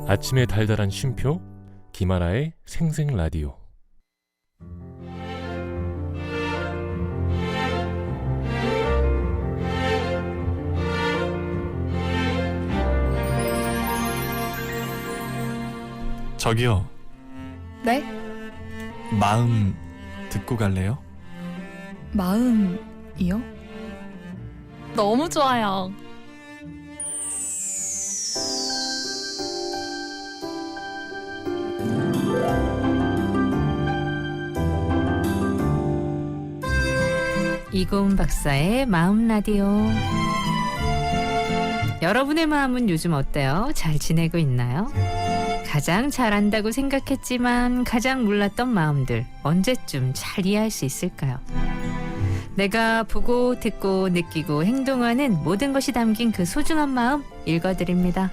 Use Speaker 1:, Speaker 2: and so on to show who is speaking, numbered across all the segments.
Speaker 1: 아침의 달달한 쉼표 김하나의 생생라디오.
Speaker 2: 저기요.
Speaker 3: 네?
Speaker 2: 마음 듣고 갈래요?
Speaker 3: 마음이요?
Speaker 4: 너무 좋아요.
Speaker 5: 이고은 박사의 마음 라디오. 여러분의 마음은 요즘 어때요? 잘 지내고 있나요? 가장 잘 안다고 생각했지만 가장 몰랐던 마음들 언제쯤 잘 이해할 수 있을까요? 내가 보고 듣고 느끼고 행동하는 모든 것이 담긴 그 소중한 마음 읽어드립니다.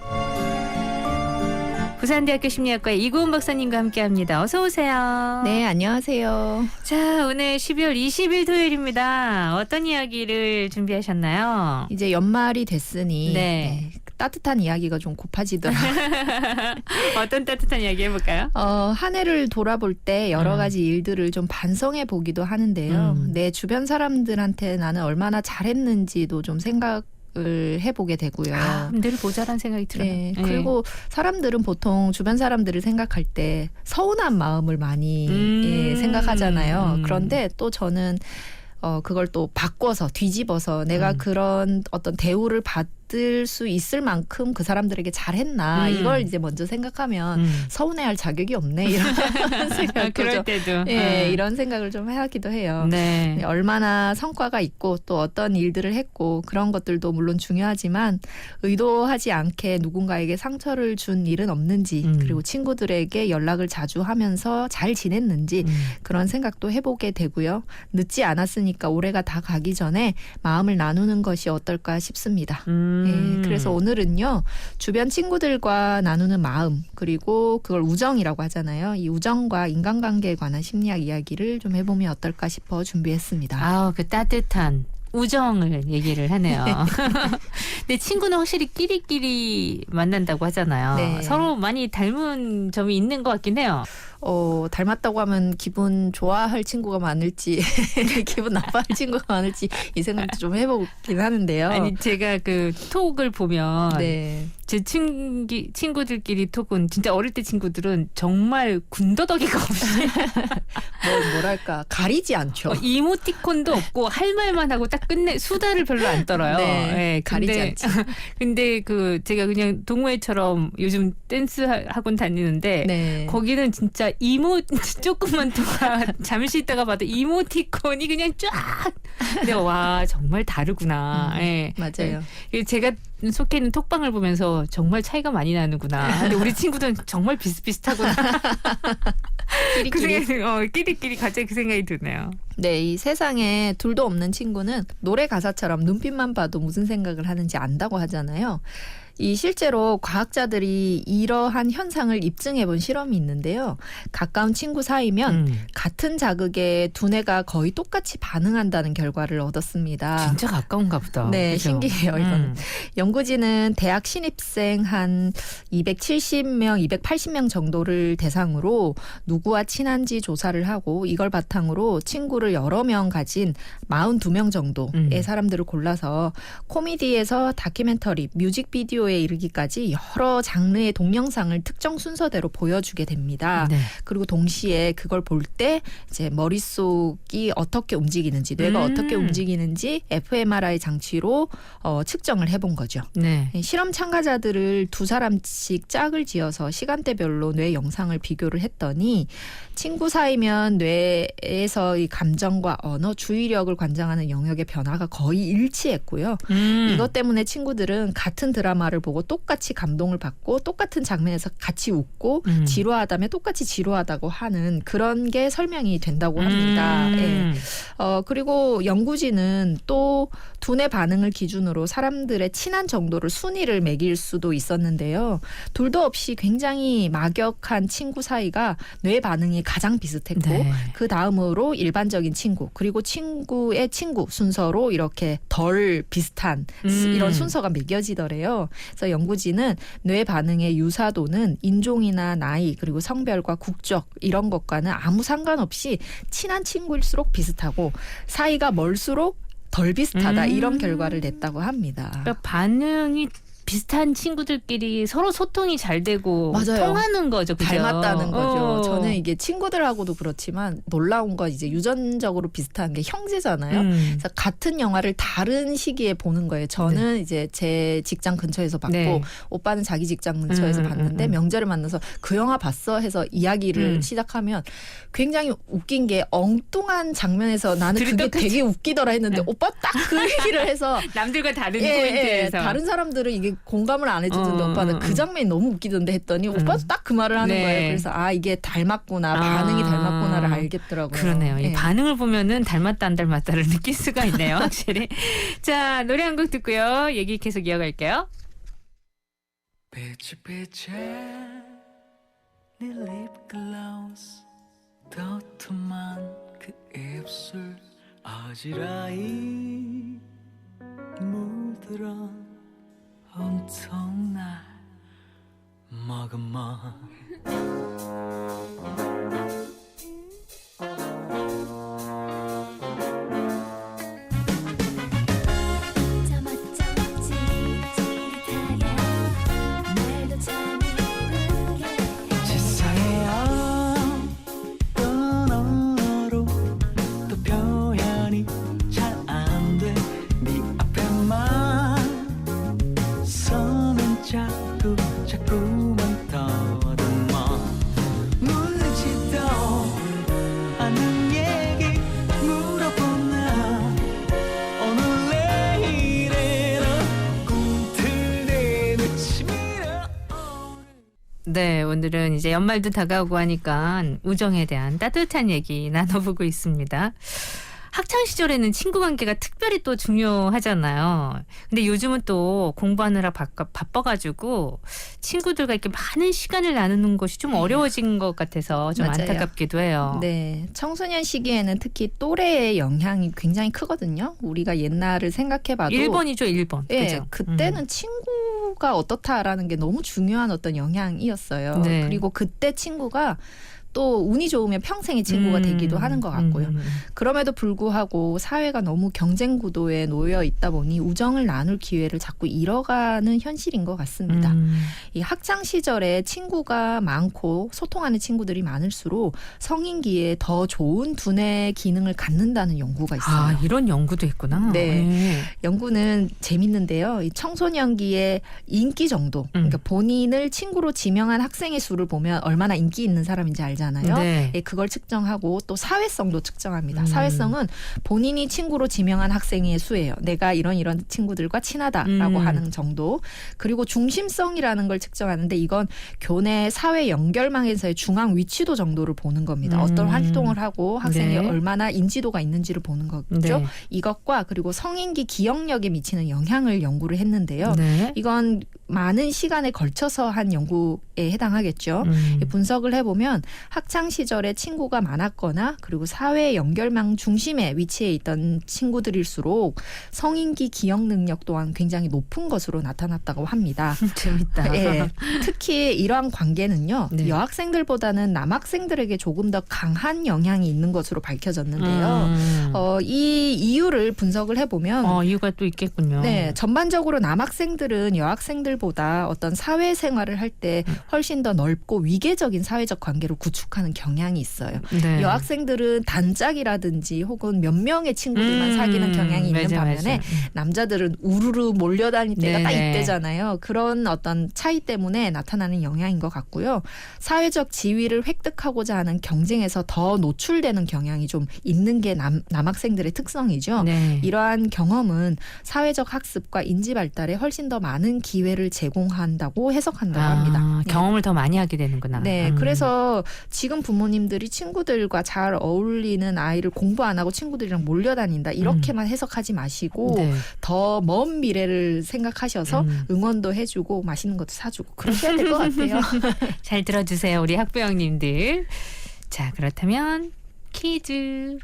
Speaker 5: 부산대학교 심리학과 이고은 박사님과 함께합니다. 어서 오세요.
Speaker 3: 네, 안녕하세요.
Speaker 5: 자, 오늘 12월 20일 토요일입니다. 어떤 이야기를 준비하셨나요?
Speaker 3: 이제 연말이 됐으니
Speaker 5: 네.
Speaker 3: 따뜻한 이야기가 좀 고파지더라고요.
Speaker 5: 어떤 따뜻한 이야기 해볼까요?
Speaker 3: 한 해를 돌아볼 때 여러 가지 일들을 좀 반성해 보기도 하는데요. 내 주변 사람들한테 나는 얼마나 잘했는지도 좀 생각을 해보게 되고요.
Speaker 5: 늘 모자란 생각이 들어요.
Speaker 3: 네. 그리고 사람들은 보통 주변 사람들을 생각할 때 서운한 마음을 많이 생각하잖아요. 그런데 또 저는 그걸 또 바꿔서 뒤집어서 내가 그런 어떤 대우를 받을 수 있을 만큼 그 사람들에게 잘했나 이걸 이제 먼저 생각하면 서운해할 자격이 없네 이런 생각도
Speaker 5: 그럴 때도
Speaker 3: 이런 생각을 좀 하기도 해요.
Speaker 5: 네.
Speaker 3: 얼마나 성과가 있고 또 어떤 일들을 했고 그런 것들도 물론 중요하지만 의도하지 않게 누군가에게 상처를 준 일은 없는지 그리고 친구들에게 연락을 자주 하면서 잘 지냈는지 그런 생각도 해보게 되고요. 늦지 않았으니까 올해가 다 가기 전에 마음을 나누는 것이 어떨까 싶습니다. 그래서 오늘은요. 주변 친구들과 나누는 마음 그리고 그걸 우정이라고 하잖아요. 이 우정과 인간관계에 관한 심리학 이야기를 좀 해보면 어떨까 싶어 준비했습니다.
Speaker 5: 아우, 그 따뜻한 우정을 얘기를 하네요. 근데 친구는 확실히 끼리끼리 만난다고 하잖아요.
Speaker 3: 네.
Speaker 5: 서로 많이 닮은 점이 있는 것 같긴 해요.
Speaker 3: 닮았다고 하면 기분 좋아할 친구가 많을지 기분 나빠할 친구가 많을지 이 생각도 좀 해보긴 하는데요.
Speaker 5: 아니 제가 그 톡을 보면
Speaker 3: 네.
Speaker 5: 제 친구들끼리 톡은 진짜 어릴 때 친구들은 정말 군더더기가 없이
Speaker 3: 뭐랄까 가리지 않죠.
Speaker 5: 이모티콘도 없고 할 말만 하고 딱 끝내 수다를 별로 안 떨어요.
Speaker 3: 네, 가리지 않지.
Speaker 5: 근데 그 제가 그냥 동호회처럼 요즘 댄스 학원 다니는데
Speaker 3: 네.
Speaker 5: 거기는 진짜 조금만 통화 잠시 있다가 봐도 이모티콘이 그냥 쫙. 근데 와 정말 다르구나. 예.
Speaker 3: 맞아요.
Speaker 5: 제가 속해 있는 톡방을 보면서 정말 차이가 많이 나는구나. 근데 우리 친구들은 정말 비슷비슷하구나. 끼리끼리 갑자기 그 생각이 드네요.
Speaker 3: 네, 이 세상에 둘도 없는 친구는 노래 가사처럼 눈빛만 봐도 무슨 생각을 하는지 안다고 하잖아요. 이 실제로 과학자들이 이러한 현상을 입증해 본 실험이 있는데요. 가까운 친구 사이면 같은 자극에 두뇌가 거의 똑같이 반응한다는 결과를 얻었습니다.
Speaker 5: 진짜 가까운가 보다.
Speaker 3: 네,
Speaker 5: 그죠?
Speaker 3: 신기해요. 이거는. 연구진은 대학 신입생 한 270명, 280명 정도를 대상으로 누구와 친한지 조사를 하고 이걸 바탕으로 친구를 여러 명 가진 42명 정도의 사람들을 골라서 코미디에서 다큐멘터리, 뮤직비디오에 이르기까지 여러 장르의 동영상을 특정 순서대로 보여주게 됩니다.
Speaker 5: 네.
Speaker 3: 그리고 동시에 그걸 볼 때 이제 머릿속이 어떻게 움직이는지, 뇌가 어떻게 움직이는지 fMRI 장치로 측정을 해본 거죠.
Speaker 5: 네.
Speaker 3: 실험 참가자들을 두 사람씩 짝을 지어서 시간대별로 뇌 영상을 비교를 했더니 친구 사이면 뇌에서 이 감정과 언어, 주의력을 관장하는 영역의 변화가 거의 일치했고요. 이것 때문에 친구들은 같은 드라마를 보고 똑같이 감동을 받고 똑같은 장면에서 같이 웃고 지루하다면 똑같이 지루하다고 하는 그런 게 설명이 된다고 합니다. 그리고 연구진은 또 두뇌 반응을 기준으로 사람들의 친한 친한 정도를 순위를 매길 수도 있었는데요. 둘도 없이 굉장히 막역한 친구 사이가 뇌 반응이 가장 비슷했고
Speaker 5: 네.
Speaker 3: 그 다음으로 일반적인 친구 그리고 친구의 친구 순서로 이렇게 덜 비슷한 이런 순서가 매겨지더래요. 그래서 연구진은 뇌 반응의 유사도는 인종이나 나이 그리고 성별과 국적 이런 것과는 아무 상관없이 친한 친구일수록 비슷하고 사이가 멀수록 덜 비슷하다 이런 결과를 냈다고 합니다.
Speaker 5: 그러니까 반응이 비슷한 친구들끼리 서로 소통이 잘 되고
Speaker 3: 맞아요.
Speaker 5: 통하는 거죠. 그죠?
Speaker 3: 닮았다는 거죠.
Speaker 5: 어.
Speaker 3: 저는 이게 친구들하고도 그렇지만 놀라운 건 이제 유전적으로 비슷한 게 형제잖아요. 그래서 같은 영화를 다른 시기에 보는 거예요. 저는 이제 제 직장 근처에서 봤고
Speaker 5: 네.
Speaker 3: 오빠는 자기 직장 근처에서 봤는데 명절에 만나서 그 영화 봤어 해서 이야기를 시작하면 굉장히 웃긴 게 엉뚱한 장면에서 나는
Speaker 5: 둘이
Speaker 3: 그게
Speaker 5: 똑같이.
Speaker 3: 되게 웃기더라 했는데
Speaker 5: 네.
Speaker 3: 오빠 딱 그 얘기를 해서
Speaker 5: 남들과 다른 포인트에서
Speaker 3: 다른 사람들은 이게 공감을 안 해주던데 오빠는 그 장면이 너무 웃기던데 했더니 오빠도 딱 그 말을 하는
Speaker 5: 네.
Speaker 3: 거예요. 그래서 아 이게 닮았구나 반응이 닮았구나를 알겠더라고요.
Speaker 5: 그러네요. 이
Speaker 3: 예.
Speaker 5: 반응을 보면은 닮았다 안 닮았다를 느낄 수가 있네요. 확실히. 자, 노래 한 곡 듣고요. 얘기 계속 이어갈게요.
Speaker 6: 비치비치 네 립글로스 도톰한 그 입술 어지러이 물들어 온통 날 머금어 지사해요 또 너로 또 표현이 잘 안 돼 네 앞에만 서면 자꾸만 더듬어 묻지도 않는 얘기 물어보나 오늘 내일에는 꿈틀대는 치밀어
Speaker 5: 네, 오늘은 이제 연말도 다가오고 하니까 우정에 대한 따뜻한 얘기 나눠보고 있습니다. 학창 시절에는 친구 관계가 특별히 또 중요하잖아요. 근데 요즘은 또 공부하느라 바빠가지고 친구들과 이렇게 많은 시간을 나누는 것이 좀 어려워진 것 같아서 좀
Speaker 3: 맞아요.
Speaker 5: 안타깝기도 해요.
Speaker 3: 네, 청소년 시기에는 특히 또래의 영향이 굉장히 크거든요. 우리가 옛날을 생각해봐도
Speaker 5: 1번이죠, 1번.
Speaker 3: 예,
Speaker 5: 그죠?
Speaker 3: 그때는 친구가 어떻다라는 게 너무 중요한 어떤 영향이었어요.
Speaker 5: 네.
Speaker 3: 그리고 그때 친구가 또 운이 좋으면 평생의 친구가 되기도 하는 것 같고요. 그럼에도 불구하고 사회가 너무 경쟁 구도에 놓여 있다 보니 우정을 나눌 기회를 자꾸 잃어가는 현실인 것 같습니다. 이 학창 시절에 친구가 많고 소통하는 친구들이 많을수록 성인기에 더 좋은 두뇌 기능을 갖는다는 연구가 있어요.
Speaker 5: 아, 이런 연구도 있구나.
Speaker 3: 네. 연구는 재밌는데요. 이 청소년기의 인기 정도, 그러니까 본인을 친구로 지명한 학생의 수를 보면 얼마나 인기 있는 사람인지 알잖아요.
Speaker 5: 네.
Speaker 3: 예, 그걸 측정하고 또 사회성도 측정합니다. 사회성은 본인이 친구로 지명한 학생의 수예요. 내가 이런 친구들과 친하다라고 하는 정도. 그리고 중심성이라는 걸 측정하는데 이건 교내 사회 연결망에서의 중앙 위치도 정도를 보는 겁니다. 어떤 활동을 하고 학생이
Speaker 5: 네.
Speaker 3: 얼마나 인지도가 있는지를 보는 거죠.
Speaker 5: 네.
Speaker 3: 이것과 그리고 성인기 기억력에 미치는 영향을 연구를 했는데요.
Speaker 5: 네.
Speaker 3: 이건 많은 시간에 걸쳐서 한 연구에 해당하겠죠. 분석을 해보면 학창 시절에 친구가 많았거나 그리고 사회 연결망 중심에 위치해 있던 친구들일수록 성인기 기억 능력 또한 굉장히 높은 것으로 나타났다고 합니다.
Speaker 5: 재밌다.
Speaker 3: 예, 특히 이러한 관계는요.
Speaker 5: 네.
Speaker 3: 여학생들보다는 남학생들에게 조금 더 강한 영향이 있는 것으로 밝혀졌는데요. 이 이유를 분석을 해보면
Speaker 5: 이유가 또 있겠군요.
Speaker 3: 네, 전반적으로 남학생들은 여학생들보다 어떤 사회생활을 할 때 훨씬 더 넓고 위계적인 사회적 관계를 구축하는 경향이 있어요.
Speaker 5: 네.
Speaker 3: 여학생들은 단짝이라든지 혹은 몇 명의 친구들만 사귀는 경향이 있는
Speaker 5: 맞아,
Speaker 3: 반면에
Speaker 5: 맞아.
Speaker 3: 남자들은 우르르 몰려다닐 때가 딱
Speaker 5: 네네.
Speaker 3: 이때잖아요. 그런 어떤 차이 때문에 나타나는 영향인 것 같고요. 사회적 지위를 획득하고자 하는 경쟁에서 더 노출되는 경향이 좀 있는 게 남학생들의 특성이죠.
Speaker 5: 네.
Speaker 3: 이러한 경험은 사회적 학습과 인지 발달에 훨씬 더 많은 기회를 경험을 제공한다고 해석한다고 합니다. 네.
Speaker 5: 경험을 더 많이 하게 되는구나.
Speaker 3: 네, 그래서 지금 부모님들이 친구들과 잘 어울리는 아이를 공부 안 하고 친구들이랑 몰려다닌다 이렇게만 해석하지 마시고
Speaker 5: 네.
Speaker 3: 더 먼 미래를 생각하셔서 응원도 해주고 맛있는 것도 사주고 그러셔야 될 것 같아요.
Speaker 5: 잘 들어주세요, 우리 학부형님들. 자, 그렇다면 퀴즈.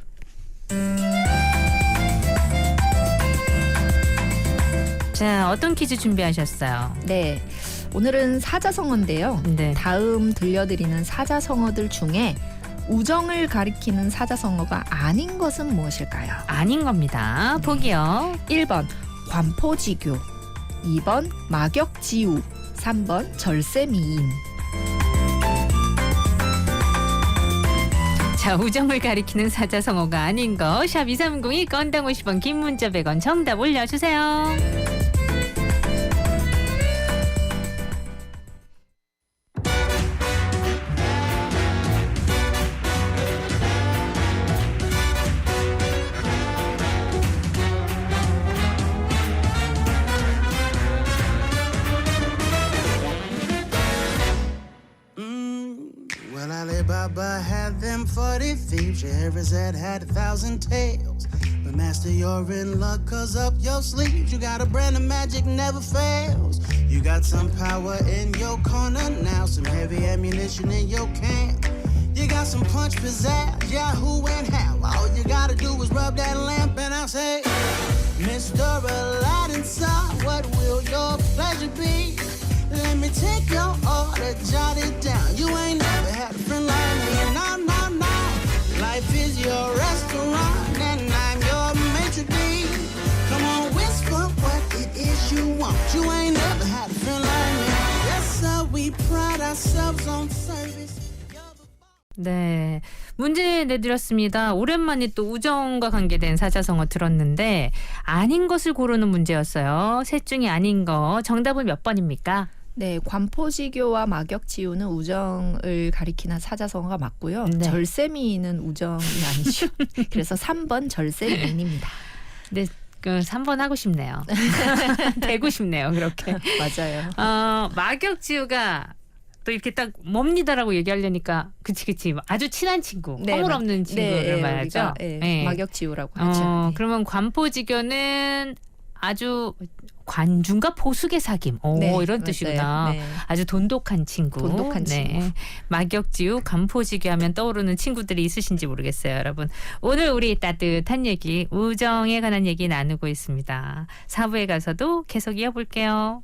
Speaker 5: 자, 어떤 퀴즈 준비하셨어요?
Speaker 3: 네, 오늘은 사자성어인데요.
Speaker 5: 네.
Speaker 3: 다음 들려드리는 사자성어들 중에 우정을 가리키는 사자성어가 아닌 것은 무엇일까요?
Speaker 5: 아닌 겁니다. 보기요.
Speaker 3: 1번 관포지교, 2번 막역지우, 3번 절세미인.
Speaker 5: 자, 우정을 가리키는 사자성어가 아닌 거. 샵 2302 건당 50원, 긴 문자 100원. 정답 올려주세요.
Speaker 6: Well, Alibaba had them 40 thieves. Scheherazade had 1,000 tales. But master, you're in luck, cause up your sleeves you got a brand of magic never fails. You got some power in your corner now, some heavy ammunition in your camp. You got some punch, pizzazz, yeah, who and how. All you gotta do is rub that lamp and I'll say, Mr. Aladdin, sir, what will your pleasure be? Let me take your order, jot it down. You ain't never had a friend like me, no, no, no. Life is your restaurant and I'm your maitre d'. Come on, whisper what it is you want. You ain't never had a friend like me. Yes, sir, we pride ourselves on service.
Speaker 5: 네, 문제 내드렸습니다. 오랜만에 또 우정과 관계된 사자성어 들었는데 아닌 것을 고르는 문제였어요. 셋 중에 아닌 거. 정답은 몇 번입니까?
Speaker 3: 네, 관포지교와 막역지우는 우정을 가리키는 사자성어가 맞고요.
Speaker 5: 네.
Speaker 3: 절세미인은 우정이 아니죠. 그래서 3번 절세미인입니다.
Speaker 5: 네, 그 3번 하고 싶네요. 되고 싶네요, 그렇게.
Speaker 3: 맞아요.
Speaker 5: 막역지우가 또 이렇게 딱 뭡니다라고 얘기하려니까 그치 아주 친한 친구,
Speaker 3: 네,
Speaker 5: 허물없는 친구를 말하죠.
Speaker 3: 우리가, 네,
Speaker 5: 네.
Speaker 3: 막역지우라고 하죠. 네.
Speaker 5: 그러면 관포지교는 아주 관중과 포숙의 사귐.
Speaker 3: 네,
Speaker 5: 이런
Speaker 3: 맞아요.
Speaker 5: 뜻이구나.
Speaker 3: 네.
Speaker 5: 아주 돈독한 친구.
Speaker 3: 돈독한 친구.
Speaker 5: 막역지우, 관포지교 하면 떠오르는 친구들이 있으신지 모르겠어요, 여러분. 오늘 우리 따뜻한 얘기, 우정에 관한 얘기 나누고 있습니다. 4부에 가서도 계속 이어볼게요.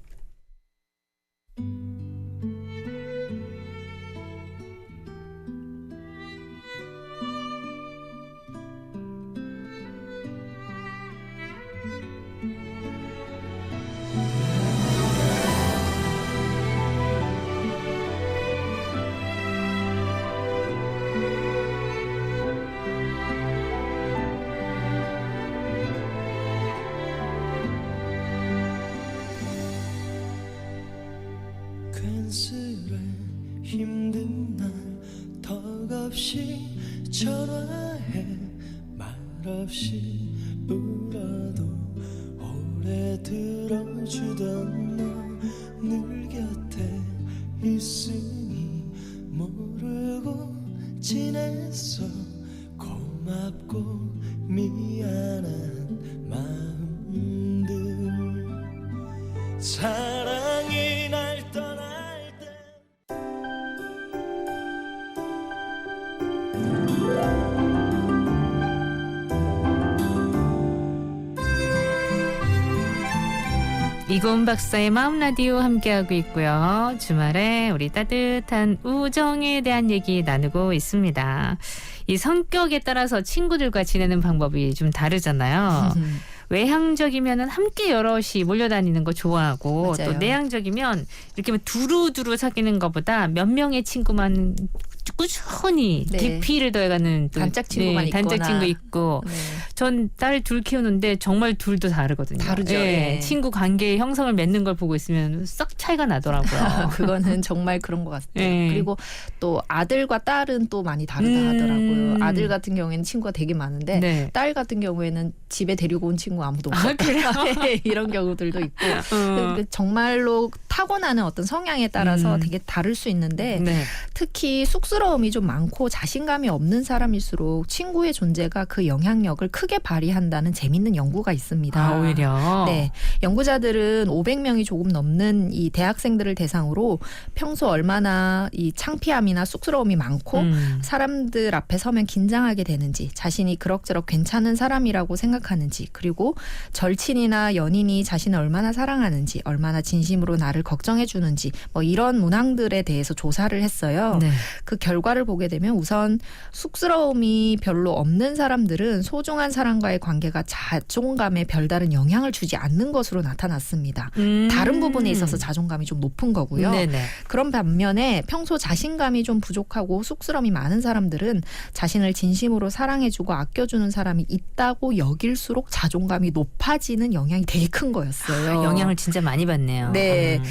Speaker 6: 괜스레 힘든 날 턱없이 전화해 말없이 울어도 오래 들어주던 너 늘 곁에 있으니 모르고 지냈어. 고맙고 미안한 마음들 사랑이 날 떠날 때
Speaker 5: 이고은 박사의 마음 라디오 함께하고 있고요. 주말에 우리 따뜻한 우정에 대한 얘기 나누고 있습니다. 이 성격에 따라서 친구들과 지내는 방법이 좀 다르잖아요. 외향적이면은 함께 여럿이 몰려다니는 거 좋아하고
Speaker 3: 맞아요.
Speaker 5: 또 내향적이면 이렇게 뭐 두루두루 사귀는 것보다 몇 명의 친구만 꾸준히
Speaker 3: 네.
Speaker 5: 깊이를 더해가는 또
Speaker 3: 단짝 친구만 있거나.
Speaker 5: 단짝 친구 있고
Speaker 3: 네.
Speaker 5: 전 딸 둘 키우는데 정말 둘도 다르거든요.
Speaker 3: 다르죠.
Speaker 5: 예,
Speaker 3: 예.
Speaker 5: 친구 관계의 형성을 맺는 걸 보고 있으면 썩 차이가 나더라고요.
Speaker 3: 그거는 정말 그런 것 같아요.
Speaker 5: 네.
Speaker 3: 그리고 또 아들과 딸은 또 많이 다르다 하더라고요. 아들 같은 경우에는 친구가 되게 많은데
Speaker 5: 네.
Speaker 3: 딸 같은 경우에는 집에 데리고 온 친구 아무도
Speaker 5: 아,
Speaker 3: 없었다.
Speaker 5: 그래요?
Speaker 3: 이런 경우들도 있고 그러니까 정말로 타고나는 어떤 성향에 따라서 되게 다를 수 있는데
Speaker 5: 네.
Speaker 3: 특히 쑥스러움이 좀 많고 자신감이 없는 사람일수록 친구의 존재가 그 영향력을 크게 발휘한다는 재밌는 연구가 있습니다.
Speaker 5: 아, 오히려.
Speaker 3: 네, 연구자들은 500명이 조금 넘는 이 대학생들을 대상으로 평소 얼마나 이 창피함이나 쑥스러움이 많고 사람들 앞에 서면 긴장하게 되는지, 자신이 그럭저럭 괜찮은 사람이라고 생각하는지, 그리고 절친이나 연인이 자신을 얼마나 사랑하는지, 얼마나 진심으로 나를 걱정해 주는지, 뭐 이런 문항들에 대해서 조사를 했어요.
Speaker 5: 네.
Speaker 3: 그 결과를 보게 되면 우선 쑥스러움이 별로 없는 사람들은 소중한 사람과의 관계가 자존감에 별다른 영향을 주지 않는 것으로 나타났습니다. 다른 부분에 있어서 자존감이 좀 높은 거고요.
Speaker 5: 네네.
Speaker 3: 그런 반면에 평소 자신감이 좀 부족하고 쑥스러움이 많은 사람들은 자신을 진심으로 사랑해주고 아껴주는 사람이 있다고 여길수록 자존감이 높아지는 영향이 되게 큰 거였어요.
Speaker 5: 영향을 진짜 많이 받네요.
Speaker 3: 네.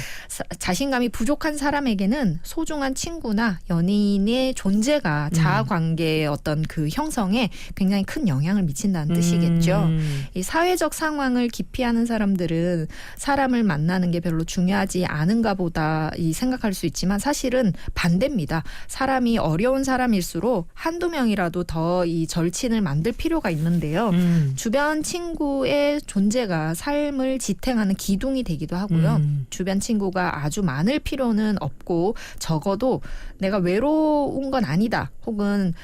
Speaker 3: 자신감이 부족한 사람에게는 소중한 친구나 연인의 존재가 자아관계의 어떤 그 형성에 굉장히 큰 영향을 미친다는 뜻이겠죠. 이 사회적 상황을 기피하는 사람들은 사람을 만나는 게 별로 중요하지 않은가 보다 이 생각할 수 있지만 사실은 반대입니다. 사람이 어려운 사람일수록 한두 명이라도 더 이 절친을 만들 필요가 있는데요. 주변 친구의 존재가 삶을 지탱하는 기둥이 되기도 하고요. 주변 친구가 아주 많을 필요는 없고 적어도 내가 외로운 건 아니다. 혹은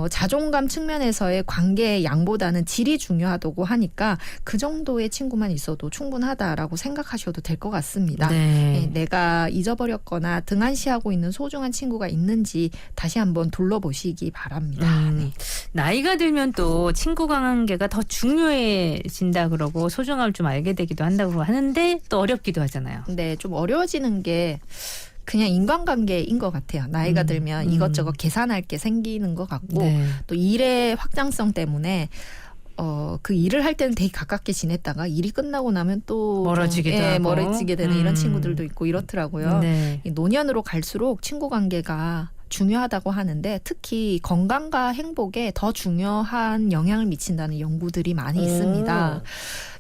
Speaker 3: 자존감 측면에서의 관계의 양보다는 질이 중요하다고 하니까 그 정도의 친구만 있어도 충분하다라고 생각하셔도 될 것 같습니다.
Speaker 5: 네.
Speaker 3: 내가 잊어버렸거나 등한시하고 있는 소중한 친구가 있는지 다시 한번 둘러보시기 바랍니다. 네.
Speaker 5: 나이가 들면 또 친구 관계가 더 중요해진다 그러고 소중함을 좀 알게 되기도 한다고 하는데 또 어렵기도 하잖아요.
Speaker 3: 네, 좀 어려워지는 게 그냥 인간관계인 것 같아요. 나이가 들면 이것저것 계산할 게 생기는 것 같고
Speaker 5: 네.
Speaker 3: 또 일의 확장성 때문에 그 일을 할 때는 되게 가깝게 지냈다가 일이 끝나고 나면 또
Speaker 5: 멀어지기도
Speaker 3: 좀,
Speaker 5: 하고.
Speaker 3: 멀어지게 되는 이런 친구들도 있고 이렇더라고요.
Speaker 5: 네.
Speaker 3: 이 노년으로 갈수록 친구 관계가 중요하다고 하는데 특히 건강과 행복에 더 중요한 영향을 미친다는 연구들이 많이 있습니다.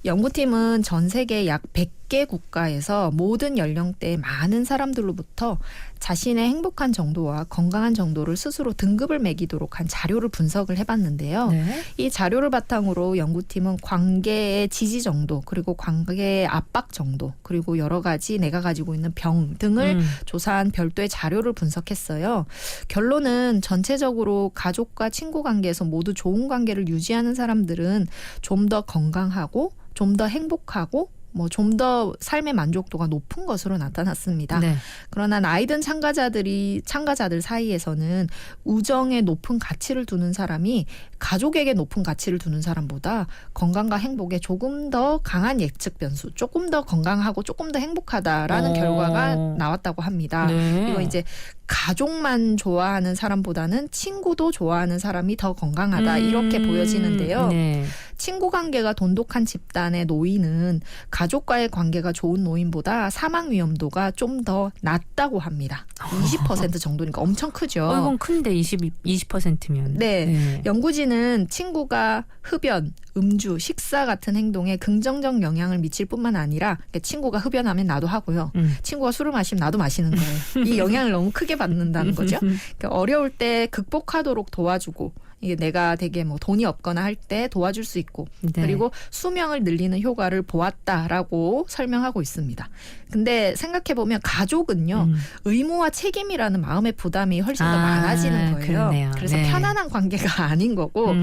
Speaker 3: 연구팀은 전 세계 약 100개 국가에서 모든 연령대의 많은 사람들로부터 자신의 행복한 정도와 건강한 정도를 스스로 등급을 매기도록 한 자료를 분석을 해봤는데요.
Speaker 5: 네.
Speaker 3: 이 자료를 바탕으로 연구팀은 관계의 지지 정도, 그리고 관계의 압박 정도, 그리고 여러 가지 내가 가지고 있는 병 등을 조사한 별도의 자료를 분석했어요. 결론은 전체적으로 가족과 친구 관계에서 모두 좋은 관계를 유지하는 사람들은 좀 더 건강하고 좀 더 행복하고 뭐 좀 더 삶의 만족도가 높은 것으로 나타났습니다.
Speaker 5: 네.
Speaker 3: 그러나 나이 든 참가자들 사이에서는 우정에 높은 가치를 두는 사람이 가족에게 높은 가치를 두는 사람보다 건강과 행복에 조금 더 강한 예측 변수, 조금 더 건강하고 조금 더 행복하다라는 결과가 나왔다고 합니다.
Speaker 5: 네.
Speaker 3: 이거 이제 가족만 좋아하는 사람보다는 친구도 좋아하는 사람이 더 건강하다 이렇게 보여지는데요.
Speaker 5: 네.
Speaker 3: 친구 관계가 돈독한 집단의 노인은 가족과의 관계가 좋은 노인보다 사망 위험도가 좀 더 낮다고 합니다. 20% 정도니까 엄청 크죠.
Speaker 5: 이건 큰데 20%면.
Speaker 3: 네. 연구진은 친구가 흡연, 음주, 식사 같은 행동에 긍정적 영향을 미칠 뿐만 아니라 친구가 흡연하면 나도 하고요. 친구가 술을 마시면 나도 마시는 거예요. 이 영향을 너무 크게 받는다는 거죠. 그러니까 어려울 때 극복하도록 도와주고 이게 내가 되게 뭐 돈이 없거나 할 때 도와줄 수 있고
Speaker 5: 네.
Speaker 3: 그리고 수명을 늘리는 효과를 보았다라고 설명하고 있습니다. 근데 생각해보면 가족은요. 의무와 책임이라는 마음의 부담이 훨씬 더 많아지는 거예요.
Speaker 5: 그러네요.
Speaker 3: 그래서
Speaker 5: 네.
Speaker 3: 편안한 관계가 아닌 거고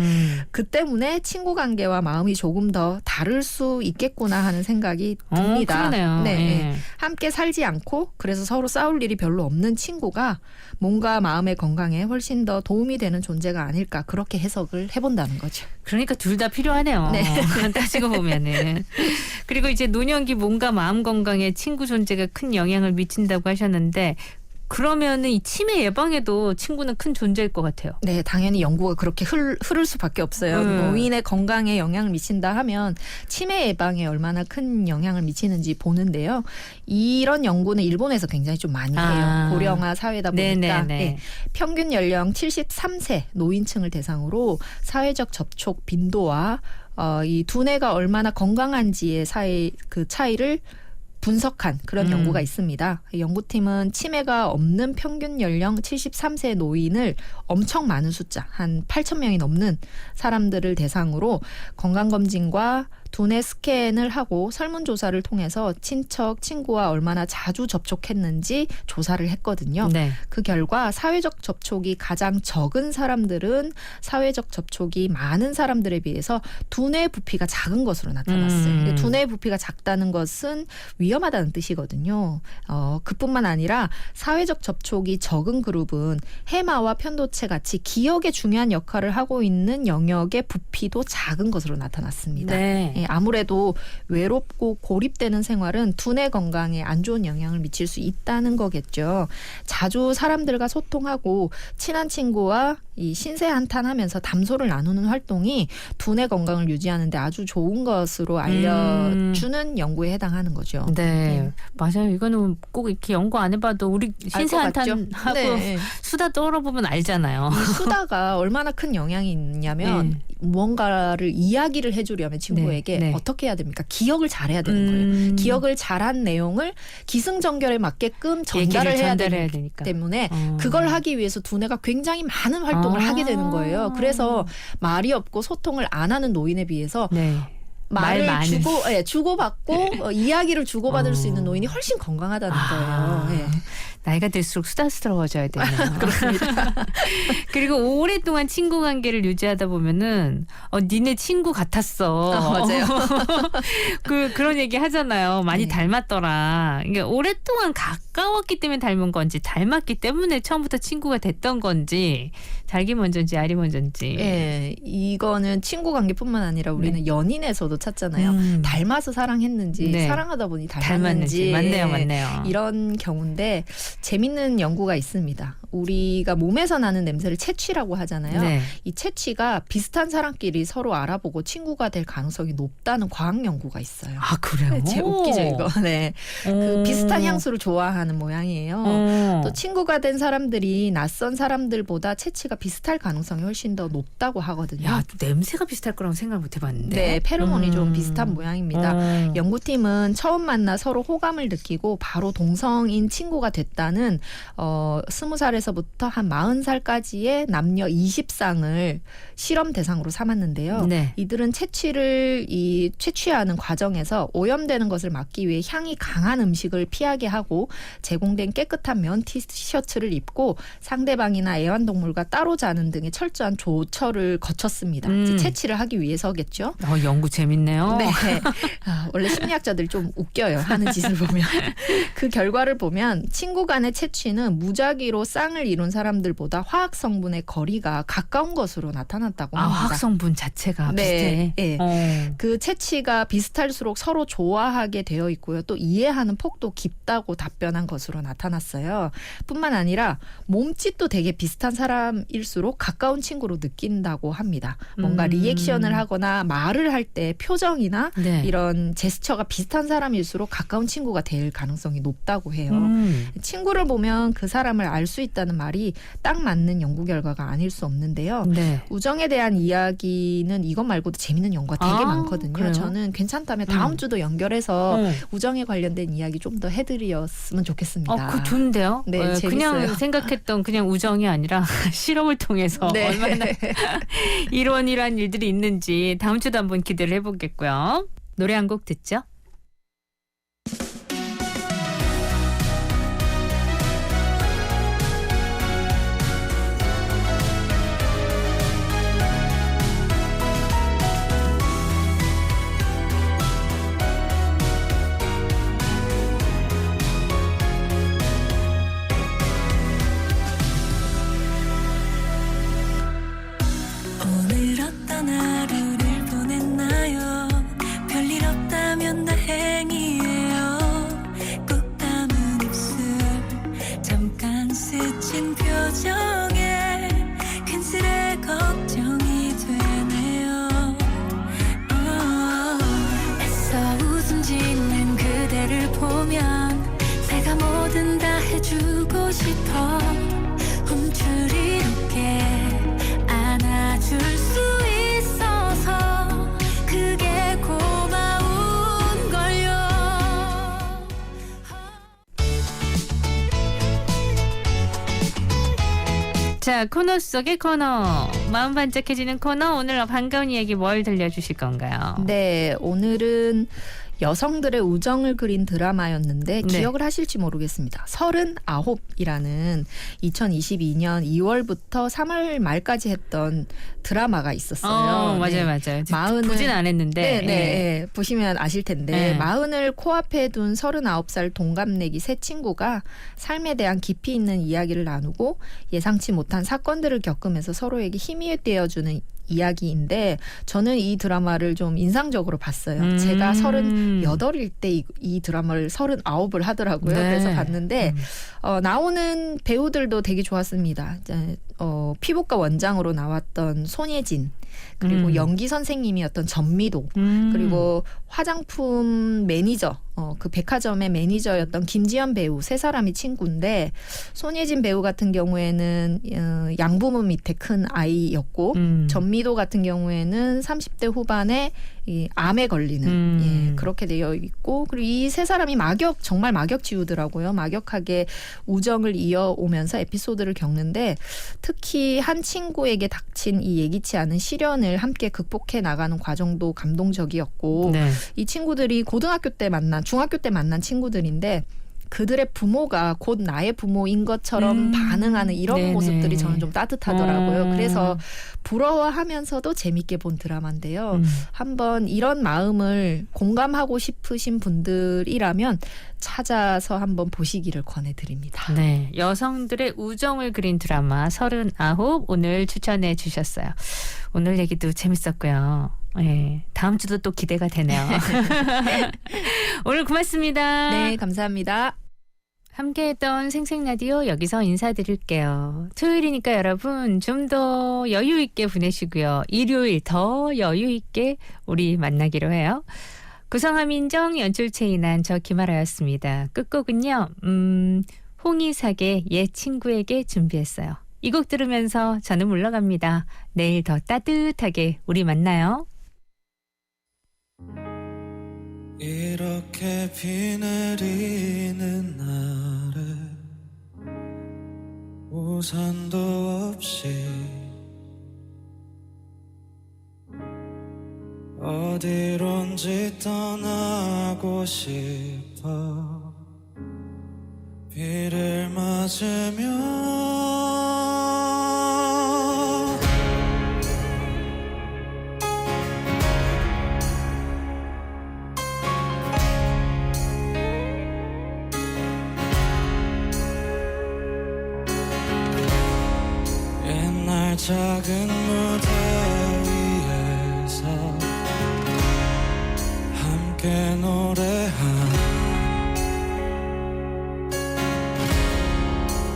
Speaker 3: 그 때문에 친구 관계와 마음이 조금 더 다를 수 있겠구나 하는 생각이 듭니다.
Speaker 5: 그러네요.
Speaker 3: 네.
Speaker 5: 네.
Speaker 3: 함께 살지 않고 그래서 서로 싸울 일이 별로 없는 친구가 몸과 마음의 건강에 훨씬 더 도움이 되는 존재가 아닐까 그렇게 해석을 해본다는 거죠.
Speaker 5: 그러니까 둘 다 필요하네요.
Speaker 3: 네.
Speaker 5: 따지고 보면은. 그리고 이제 노년기 몸과 마음 건강에 친구 존재가 큰 영향을 미친다고 하셨는데 그러면은 이 치매 예방에도 친구는 큰 존재일 것 같아요.
Speaker 3: 네, 당연히 연구가 그렇게 흐를 수밖에 없어요. 노인의 건강에 영향을 미친다 하면 치매 예방에 얼마나 큰 영향을 미치는지 보는데요. 이런 연구는 일본에서 굉장히 좀 많이 해요. 고령화 사회다 보니까 네, 평균 연령 73세 노인층을 대상으로 사회적 접촉 빈도와 이 두뇌가 얼마나 건강한지의 그 차이를 분석한 그런 연구가 있습니다. 연구팀은 치매가 없는 평균 연령 73세 노인을 엄청 많은 숫자, 한 8천 명이 넘는 사람들을 대상으로 건강검진과 두뇌 스캔을 하고 설문조사를 통해서 친척, 친구와 얼마나 자주 접촉했는지 조사를 했거든요.
Speaker 5: 네.
Speaker 3: 그 결과 사회적 접촉이 가장 적은 사람들은 사회적 접촉이 많은 사람들에 비해서 두뇌 부피가 작은 것으로 나타났어요. 두뇌 부피가 작다는 것은 위험하다는 뜻이거든요. 그뿐만 아니라 사회적 접촉이 적은 그룹은 해마와 편도체 같이 기억에 중요한 역할을 하고 있는 영역의 부피도 작은 것으로 나타났습니다.
Speaker 5: 네.
Speaker 3: 예, 아무래도 외롭고 고립되는 생활은 두뇌 건강에 안 좋은 영향을 미칠 수 있다는 거겠죠. 자주 사람들과 소통하고 친한 친구와 이 신세 한탄하면서 담소를 나누는 활동이 두뇌 건강을 유지하는 데 아주 좋은 것으로 알려주는 연구에 해당하는 거죠.
Speaker 5: 네. 맞아요. 이거는 꼭 이렇게 연구 안 해봐도 우리 신세한탄하고
Speaker 3: 네.
Speaker 5: 수다 떨어보면 알잖아요.
Speaker 3: 이 수다가 얼마나 큰 영향이 있냐면
Speaker 5: 네.
Speaker 3: 무언가를 이야기를 해주려면 친구에게
Speaker 5: 네.
Speaker 3: 어떻게 해야 됩니까? 기억을 잘해야 되는 거예요. 기억을 잘한 내용을 기승전결에 맞게끔 전달을 해야 되기 때문에 그걸 하기 위해서 두뇌가 굉장히 많은 활동을 하게 되는 거예요. 그래서 말이 없고 소통을 안 하는 노인에 비해서
Speaker 5: 네.
Speaker 3: 말을
Speaker 5: 말 많은.
Speaker 3: 주고받고 이야기를 주고받을 수 있는 노인이 훨씬 건강하다는 거예요. 네.
Speaker 5: 나이가 들수록 수다스러워져야 되네요.
Speaker 3: 그렇습니다.
Speaker 5: 그리고 오랫동안 친구 관계를 유지하다 보면은 니네 친구 같았어.
Speaker 3: 맞아요.
Speaker 5: 그런 얘기 하잖아요. 많이
Speaker 3: 네.
Speaker 5: 닮았더라. 그러니까 오랫동안 가까웠기 때문에 닮은 건지 닮았기 때문에 처음부터 친구가 됐던 건지 닭이 먼저인지 알이 먼저인지.
Speaker 3: 네, 이거는 친구 관계뿐만 아니라 우리는 연인에서도 찾잖아요. 닮아서 사랑했는지
Speaker 5: 네.
Speaker 3: 사랑하다 보니 닮았는지.
Speaker 5: 맞네요.
Speaker 3: 이런 경우인데 재밌는 연구가 있습니다. 우리가 몸에서 나는 냄새를 채취라고 하잖아요.
Speaker 5: 네.
Speaker 3: 이 채취가 비슷한 사람끼리 서로 알아보고 친구가 될 가능성이 높다는 과학 연구가 있어요.
Speaker 5: 아 그래요?
Speaker 3: 네, 제 웃기죠 이거. 네, 그 비슷한 향수를 좋아하는 모양이에요. 또 친구가 된 사람들이 낯선 사람들보다 채취가 비슷할 가능성이 훨씬 더 높다고 하거든요.
Speaker 5: 야, 냄새가 비슷할 거라고 생각을 못 해봤는데.
Speaker 3: 네, 페로몬이 좀 비슷한 모양입니다. 연구팀은 처음 만나 서로 호감을 느끼고 바로 동성인 친구가 됐다는 20살에서부터 한 40살까지의 남녀 20쌍을 실험 대상으로 삼았는데요.
Speaker 5: 네.
Speaker 3: 이들은 채취하는 과정에서 오염되는 것을 막기 위해 향이 강한 음식을 피하게 하고 제공된 깨끗한 면 티셔츠를 입고 상대방이나 애완동물과 따로 자는 등의 철저한 조처를 거쳤습니다. 채취를 하기 위해서겠죠.
Speaker 5: 연구 재밌네요.
Speaker 3: 네. 원래 심리학자들이 좀 웃겨요. 하는 짓을 보면. 그 결과를 보면 친구 간의 채취는 무작위로 쌍을 이룬 사람들보다 화학 성분의 거리가 가까운 것으로 나타났다고 합니다.
Speaker 5: 화학 성분 자체가
Speaker 3: 네.
Speaker 5: 비슷해.
Speaker 3: 네. 그 채취가 비슷할수록 서로 좋아하게 되어 있고요. 또 이해하는 폭도 깊다고 답변한 것으로 나타났어요. 뿐만 아니라 몸짓도 되게 비슷한 사람일수록 가까운 친구로 느낀다고 합니다. 뭔가 리액션을 하거나 말을 할 때 표정이나
Speaker 5: 네.
Speaker 3: 이런 제스처가 비슷한 사람일수록 가까운 친구가 될 가능성이 높다고 해요. 친구를 보면 그 사람을 알 수 있다는 말이 딱 맞는 연구 결과가 아닐 수 없는데요.
Speaker 5: 네.
Speaker 3: 우정에 대한 이야기는 이것 말고도 재밌는 연구가 되게 많거든요.
Speaker 5: 그래요?
Speaker 3: 저는 괜찮다면 다음 주도 연결해서 우정에 관련된 이야기 좀 더 해드렸으면 좋겠습니다.
Speaker 5: 그거 좋은데요?
Speaker 3: 네, 재밌어요.
Speaker 5: 그냥 생각했던 그냥 우정이 아니라 실험을 통해서
Speaker 3: 네.
Speaker 5: 얼마나 이런 일들이 있는지 다음 주도 한번 기대를 해보겠고요. 노래 한 곡 듣죠?
Speaker 7: 오늘 어떤 하루를 보냈나요? 별일 없다면 다행이에요. 꾹 감은 입술 잠깐 스친 표정에 큰스레 걱정이 되네요. 애써 웃음 짓는 그대를 보면 내가 뭐든 다 해주고 싶어. 움츠리게 안아줄 수 있어서 그게 고마운 걸요.
Speaker 5: 자, 코너 속의 코너. 마음 반짝해지는 코너. 오늘 반가운 이야기 뭘 들려주실 건가요?
Speaker 3: 네, 오늘은 여성들의 우정을 그린 드라마였는데
Speaker 5: 네.
Speaker 3: 기억을 하실지 모르겠습니다. 39이라는 2022년 2월부터 3월 말까지 했던 드라마가 있었어요.
Speaker 5: 맞아요,
Speaker 3: 네.
Speaker 5: 맞아요.
Speaker 3: 마흔은-
Speaker 5: 보진 않았는데.
Speaker 3: 네, 네,
Speaker 5: 예.
Speaker 3: 네. 보시면 아실 텐데
Speaker 5: 네.
Speaker 3: 마흔을 코앞에 둔 39살 동갑내기 세 친구가 삶에 대한 깊이 있는 이야기를 나누고 예상치 못한 사건들을 겪으면서 서로에게 힘이 되어주는 이야기인데 저는 이 드라마를 좀 인상적으로 봤어요. 제가 38일 때 이 드라마를 39을 하더라고요.
Speaker 5: 네.
Speaker 3: 그래서 봤는데 나오는 배우들도 되게 좋았습니다. 피부과 원장으로 나왔던 손예진 그리고 연기 선생님이었던 전미도 그리고 화장품 매니저 그 백화점의 매니저였던 김지연 배우 세 사람이 친구인데 손예진 배우 같은 경우에는 양부모 밑에 큰 아이였고 전미도 같은 경우에는 30대 후반에 이 암에 걸리는 예, 그렇게 되어 있고 그리고 이 세 사람이 정말 막역지우더라고요. 막역하게 우정을 이어오면서 에피소드를 겪는데 특히 한 친구에게 닥친 이 예기치 않은 시련을 함께 극복해 나가는 과정도 감동적이었고
Speaker 5: 네.
Speaker 3: 이 친구들이 중학교 때 만난 친구들인데 그들의 부모가 곧 나의 부모인 것처럼 반응하는 이런
Speaker 5: 네네.
Speaker 3: 모습들이 저는 좀 따뜻하더라고요. 그래서 부러워하면서도 재밌게 본 드라마인데요. 한번 이런 마음을 공감하고 싶으신 분들이라면 찾아서 한번 보시기를 권해드립니다.
Speaker 5: 네, 여성들의 우정을 그린 드라마 39 오늘 추천해 주셨어요. 오늘 얘기도 재밌었고요. 네, 다음 주도 또 기대가 되네요. 오늘 고맙습니다.
Speaker 3: 네, 감사합니다.
Speaker 5: 함께했던 생생라디오 여기서 인사드릴게요. 토요일이니까 여러분 좀 더 여유 있게 보내시고요. 일요일 더 여유 있게 우리 만나기로 해요. 구성함 인정 연출 최인한 저 김아라였습니다. 끝곡은요. 홍이삭의 옛 친구에게 준비했어요. 이 곡 들으면서 저는 물러갑니다. 내일 더 따뜻하게 우리 만나요.
Speaker 8: 이렇게 비 내리는 날에 우산도 없이 어디론지 떠나고 싶어 비를 맞으며 옛날 작은 무대 위에서 함께 노래한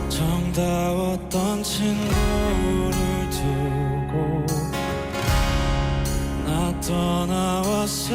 Speaker 8: 정다웠던 친구를 두고 나 떠나왔어